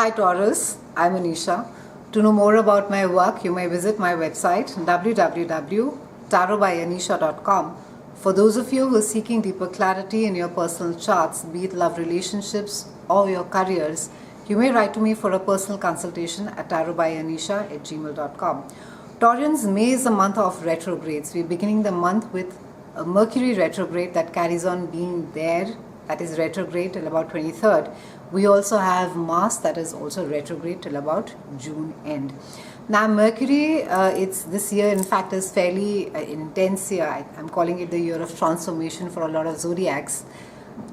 Hi Taurus, I'm Anisha. To know more about my work, you may visit my website www.tarotbyanisha.com. For those of you who are seeking deeper clarity in your personal charts, be it love relationships or your careers, you may write to me for a personal consultation at tarotbyanisha@gmail.com. Taurians, May is the month of retrogrades. We're beginning the month with a Mercury retrograde that carries on being there, that is retrograde till about 23rd. We also have Mars that is also retrograde till about June end. Now Mercury, it's this year in fact is fairly intense year. I'm calling it the year of transformation for a lot of zodiacs.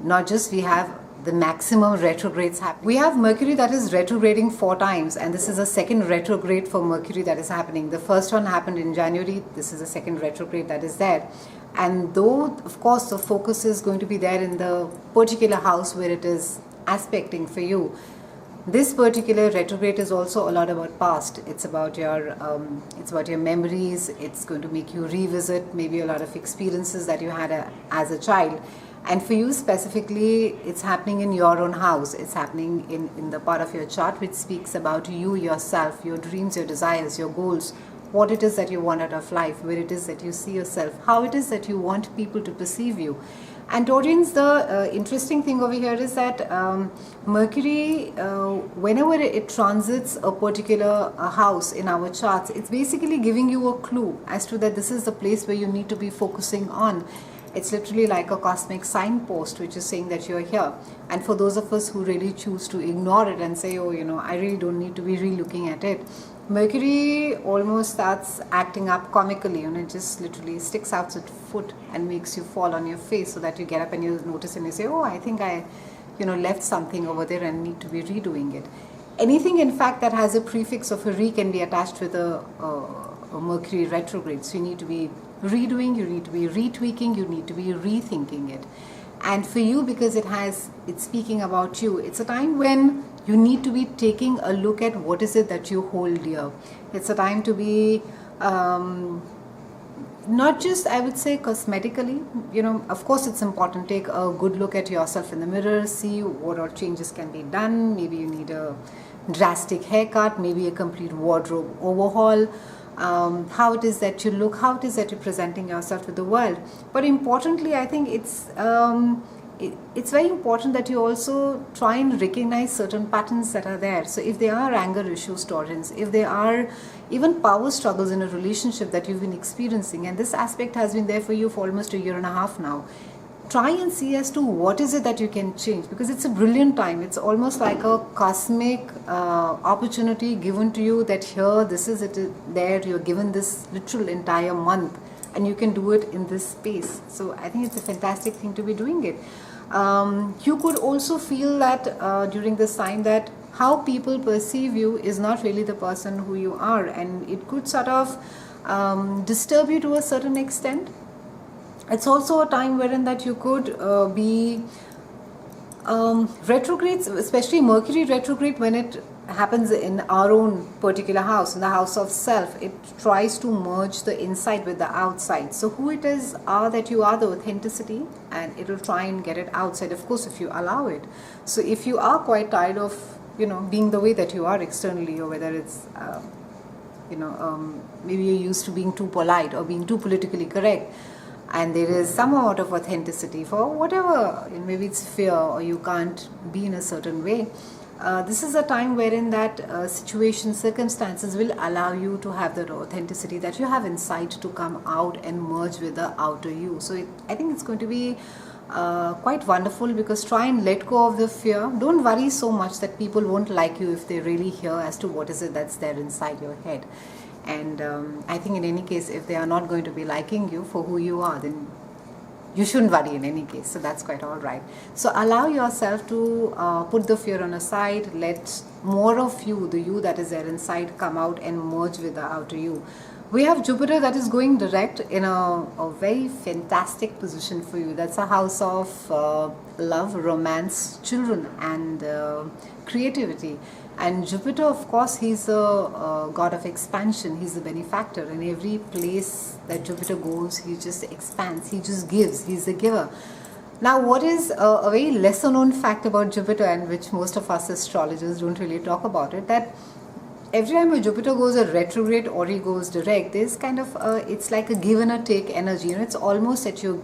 Not just we have the maximum retrogrades happen. We have Mercury that is retrograding 4 times, and this is a second retrograde for Mercury that is happening. The first one happened in January. This is the second retrograde that is there. And though of course the focus is going to be there in the particular house where it is aspecting for you, this particular retrograde is also a lot about past. It's about your memories. It's going to make you revisit maybe a lot of experiences that you had as a child. And for you specifically, it's happening in your own house. It's happening in the part of your chart which speaks about you, yourself, your dreams, your desires, your goals, what it is that you want out of life, where it is that you see yourself, how it is that you want people to perceive you. And Taurians, the interesting thing over here is that Mercury, whenever it transits a particular house in our charts, it's basically giving you a clue as to that this is the place where you need to be focusing on. It's literally like a cosmic signpost which is saying that you're here. And for those of us who really choose to ignore it and say, oh, I really don't need to be re-looking at it, Mercury almost starts acting up comically, it just literally sticks out its foot and makes you fall on your face, so that you get up and you notice and you say, oh, I think I left something over there and need to be redoing it. Anything in fact that has a prefix of a re can be attached with a Mercury retrograde. So you need to be redoing, you need to be retweaking, you need to be rethinking it. And for you, because it's speaking about you, it's a time when you need to be taking a look at what is it that you hold dear. It's a time to be not just, I would say, cosmetically, of course it's important. Take a good look at yourself in the mirror, see what all changes can be done. Maybe you need a drastic haircut, maybe a complete wardrobe overhaul. How it is that you look, how it is that you're presenting yourself to the world. But importantly, I think it's very important that you also try and recognize certain patterns that are there. So if there are anger issues, Taurans, if there are even power struggles in a relationship that you've been experiencing, and this aspect has been there for you for almost 1.5 years now, try and see as to what is it that you can change, because it's a brilliant time. It's almost like a cosmic opportunity given to you that here, this is it, there, you're given this literal entire month and you can do it in this space. So I think it's a fantastic thing to be doing it. You could also feel that during this time that how people perceive you is not really the person who you are, and it could sort of disturb you to a certain extent. It's also a time wherein that you could be retrogrades, especially Mercury retrograde, when it happens in our own particular house, in the house of self, it tries to merge the inside with the outside. So who it is that you are, the authenticity, and it will try and get it outside, of course, if you allow it. So if you are quite tired of, being the way that you are externally, or whether it's, maybe you're used to being too polite or being too politically correct, and there is some amount of authenticity for whatever, maybe it's fear or you can't be in a certain way. This is a time wherein that situations, circumstances will allow you to have that authenticity that you have inside to come out and merge with the outer you. So I think it's going to be quite wonderful, because try and let go of the fear. Don't worry so much that people won't like you if they really hear as to what is it that's there inside your head. And I think in any case, if they are not going to be liking you for who you are, then you shouldn't worry in any case. So that's quite all right. So allow yourself to put the fear on a side. Let more of you, the you that is there inside, come out and merge with the outer you. We have Jupiter that is going direct in a very fantastic position for you. That's a house of love, romance, children, and creativity. And Jupiter, of course, he's a god of expansion. He's the benefactor. In every place that Jupiter goes, he just expands. He just gives. He's the giver. Now, what is a very lesser known fact about Jupiter, and which most of us astrologers don't really talk about it, that every time a Jupiter goes a retrograde or he goes direct, there's kind of it's like a give and a take energy. It's almost that you're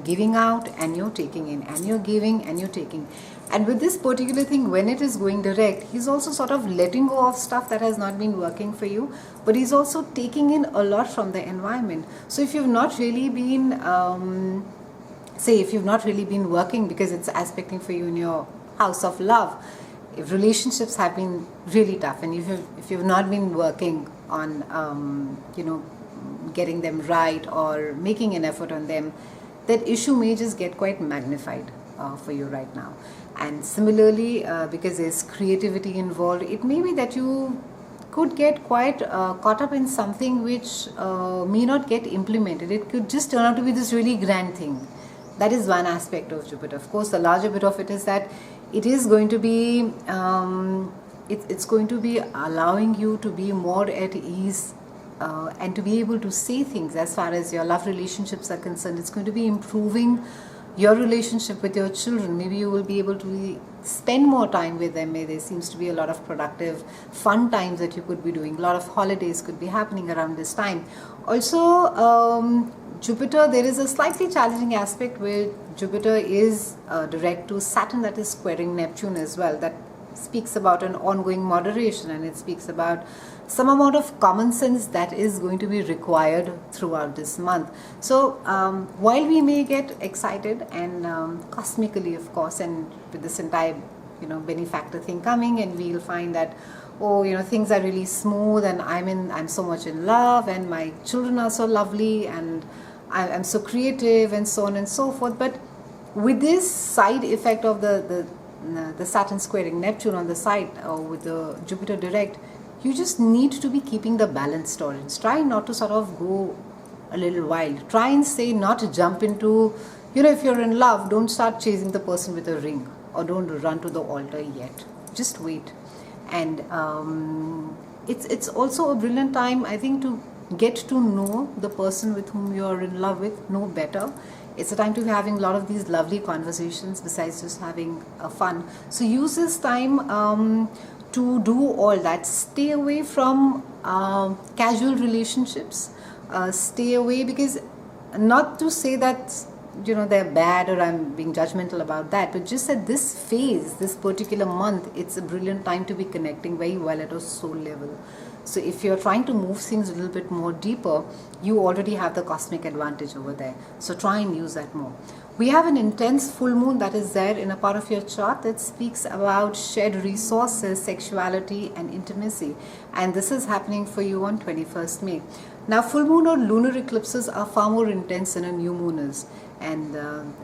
giving out and you're taking in, and you're giving and you're taking. And with this particular thing, when it is going direct, he's also sort of letting go of stuff that has not been working for you, but he's also taking in a lot from the environment. So if you've not really been if you've not really been working because it's aspecting for you in your house of love, if relationships have been really tough, and if you've not been working on getting them right or making an effort on them, that issue may just get quite magnified for you right now. And similarly, because there's creativity involved, it may be that you could get quite caught up in something which may not get implemented. It could just turn out to be this really grand thing. That is one aspect of Jupiter. Of course, the larger bit of it is that it is going to be it's going to be allowing you to be more at ease and to be able to say things as far as your love relationships are concerned. It's going to be improving your relationship with your children. Maybe you will be able to spend more time with them. There seems to be a lot of productive, fun times that you could be doing. A lot of holidays could be happening around this time. Also, Jupiter, there is a slightly challenging aspect where Jupiter is direct to Saturn, that is squaring Neptune as well. That speaks about an ongoing moderation, and it speaks about some amount of common sense that is going to be required throughout this month. So while we may get excited and cosmically, of course, and with this entire benefactor thing coming, and we'll find that things are really smooth, and I'm so much in love, and my children are so lovely, and I'm so creative, and so on and so forth. But with this side effect of the Saturn squaring Neptune on the side, with the Jupiter direct, you just need to be keeping the balance, Taurus. Try not to sort of go a little wild. Try and say not to jump into, if you're in love, don't start chasing the person with a ring, or don't run to the altar yet. Just wait. And it's also a brilliant time, I think, to get to know the person with whom you're in love with, know better. It's a time to be having a lot of these lovely conversations besides just having fun. So use this time to do all that. Stay away from casual relationships. Stay away, because not to say that they're bad or I'm being judgmental about that, but just at this phase, this particular month, it's a brilliant time to be connecting very well at a soul level. So if you're trying to move things a little bit more deeper, you already have the cosmic advantage over there. So try and use that more. We have an intense full moon that is there in a part of your chart that speaks about shared resources, sexuality and intimacy. And this is happening for you on 21st May. Now, full moon or lunar eclipses are far more intense than a new moon is. And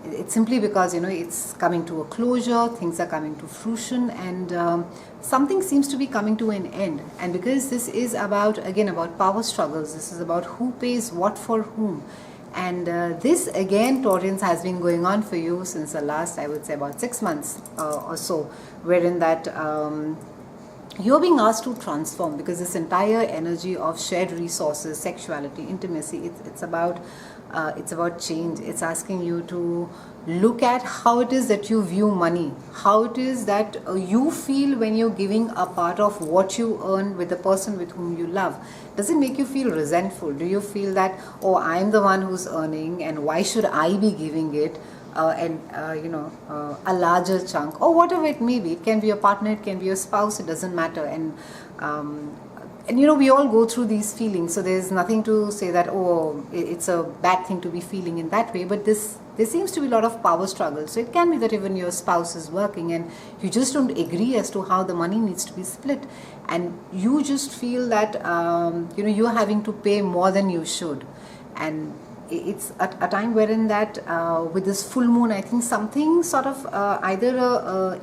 it's simply because, it's coming to a closure, things are coming to fruition, and something seems to be coming to an end. And because this is about power struggles, this is about who pays what for whom. And this again, Taurians, has been going on for you since the last, I would say, about 6 months or so, wherein that you're being asked to transform, because this entire energy of shared resources, sexuality, intimacy, it's about change. It's asking you to look at how it is that you view money, how it is that you feel when you're giving a part of what you earn with the person with whom you love. Does it make you feel resentful? Do you feel that, I'm the one who's earning, and why should I be giving it a larger chunk, or whatever it may be? It can be your partner, it can be your spouse, it doesn't matter. And we all go through these feelings, so there's nothing to say that, it's a bad thing to be feeling in that way. But there seems to be a lot of power struggle. So it can be that even your spouse is working and you just don't agree as to how the money needs to be split, and you just feel that you're having to pay more than you should. And it's a time wherein that with this full moon, I think something sort of either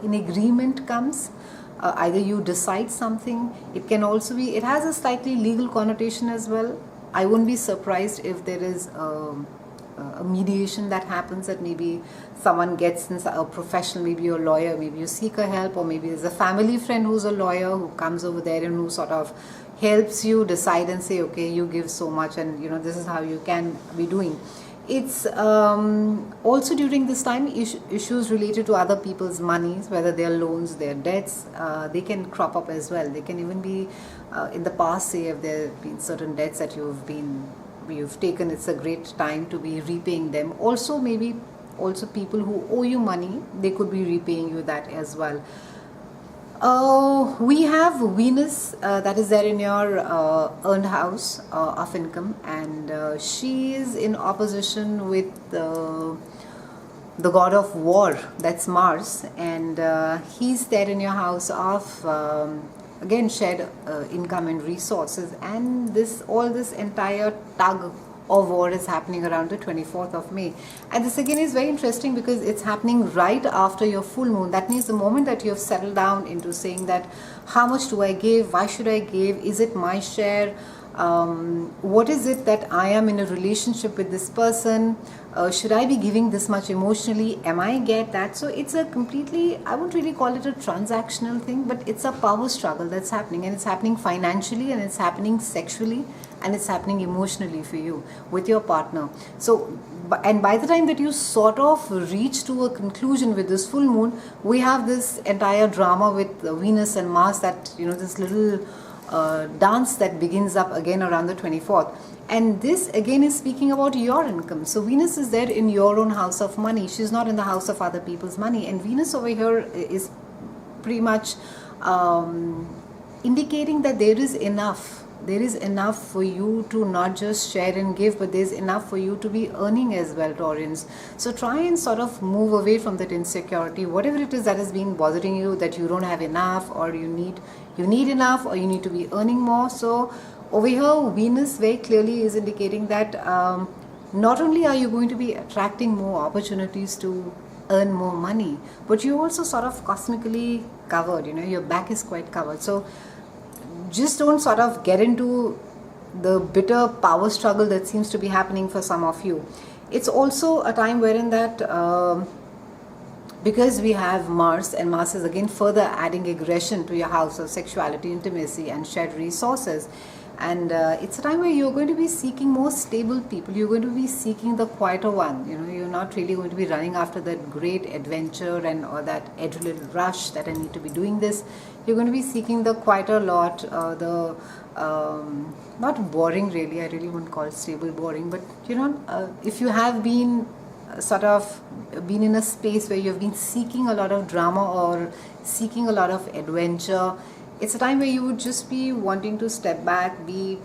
an agreement comes. Either you decide something. It can also be, it has a slightly legal connotation as well. I wouldn't be surprised if there is a mediation that happens, that maybe someone gets a professional, maybe you're a lawyer, maybe you seek a help, or maybe there's a family friend who's a lawyer who comes over there and who sort of helps you decide and say, okay, you give so much, and this is how you can be doing. It's also during this time issues related to other people's monies, whether their loans, their debts, they can crop up as well. They can even be in the past, say if there have been certain debts that you've taken, it's a great time to be repaying them. Also maybe also people who owe you money, they could be repaying you that as well. We have Venus that is there in your earned house of income, and she is in opposition with the god of war, that's Mars, and he's there in your house of again shared income and resources, and all this entire tug of war is happening around the 24th of May. And this again is very interesting because it's happening right after your full moon. That means the moment that you have settled down into saying that how much do I give, why should I give, is it my share, what is it that I am in a relationship with this person, should I be giving this much emotionally, am I get that? So it's a completely, I won't really call it a transactional thing, but it's a power struggle that's happening, and it's happening financially, and it's happening sexually, and it's happening emotionally for you with your partner. So, and by the time that you sort of reach to a conclusion with this full moon, we have this entire drama with Venus and Mars, that this little dance that begins up again around the 24th. And this again is speaking about your income. So Venus is there in your own house of money. She's not in the house of other people's money. And Venus over here is pretty much indicating that there is enough. There is enough for you to not just share and give, but there's enough for you to be earning as well, Taurians. So try and sort of move away from that insecurity, whatever it is that has been bothering you, that you don't have enough, or you need enough, or you need to be earning more. So over here, Venus very clearly is indicating that not only are you going to be attracting more opportunities to earn more money, but you're also sort of cosmically covered, your back is quite covered. So just don't sort of get into the bitter power struggle that seems to be happening for some of you. It's also a time wherein that because we have Mars, and Mars is again further adding aggression to your house of sexuality, intimacy, and shared resources. And it's a time where you're going to be seeking more stable people. You're going to be seeking the quieter one. You're not really going to be running after that great adventure or that adrenaline rush that I need to be doing this. You're going to be seeking the quieter lot, not boring really. I really wouldn't call it stable boring, but if you have been sort of been in a space where you've been seeking a lot of drama or seeking a lot of adventure, it's a time where you would just be wanting to step back, be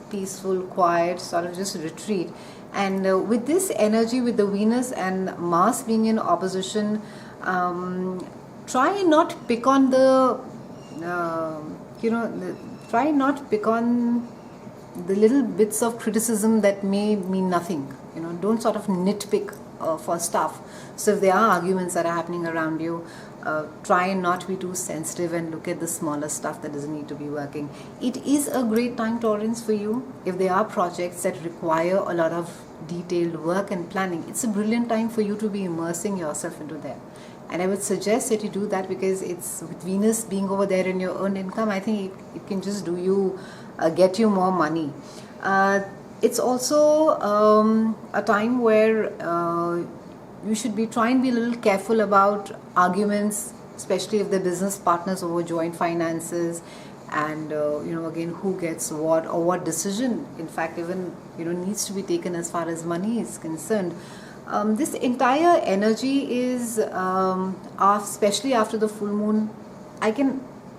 peaceful, quiet, sort of just retreat. And with this energy, with the Venus and Mars being in opposition, try and not pick on try not pick on the little bits of criticism that may mean nothing. Don't sort of nitpick for stuff. So if there are arguments that are happening around you, try and not be too sensitive and look at the smaller stuff that doesn't need to be working. It is a great time, Taurans, for you. If there are projects that require a lot of detailed work and planning, it's a brilliant time for you to be immersing yourself into them. And I would suggest that you do that, because it's with Venus being over there in your earned income, I think it can just do you, get you more money. It's also a time where you should be trying to be a little careful about arguments, especially if the business partners over joint finances, and again, who gets what, or what decision in fact even needs to be taken as far as money is concerned. This entire energy is especially after the full moon,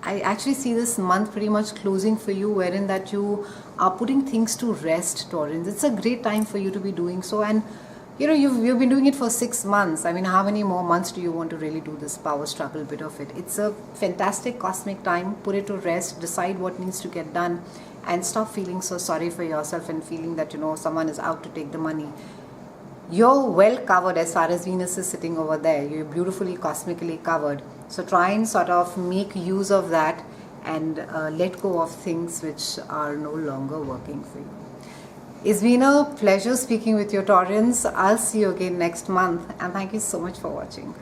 I actually see this month pretty much closing for you, wherein that you are putting things to rest, Taurans. It's a great time for you to be doing so. And you've been doing it for 6 months. I mean, how many more months do you want to really do this power struggle bit of it? It's a fantastic cosmic time. Put it to rest, decide what needs to get done, and stop feeling so sorry for yourself and feeling that someone is out to take the money. You're well covered as far as Venus is sitting over there. You're beautifully cosmically covered. So try and sort of make use of that, and let go of things which are no longer working for you. It's been a pleasure speaking with you, Taurans. I'll see you again next month, and thank you so much for watching.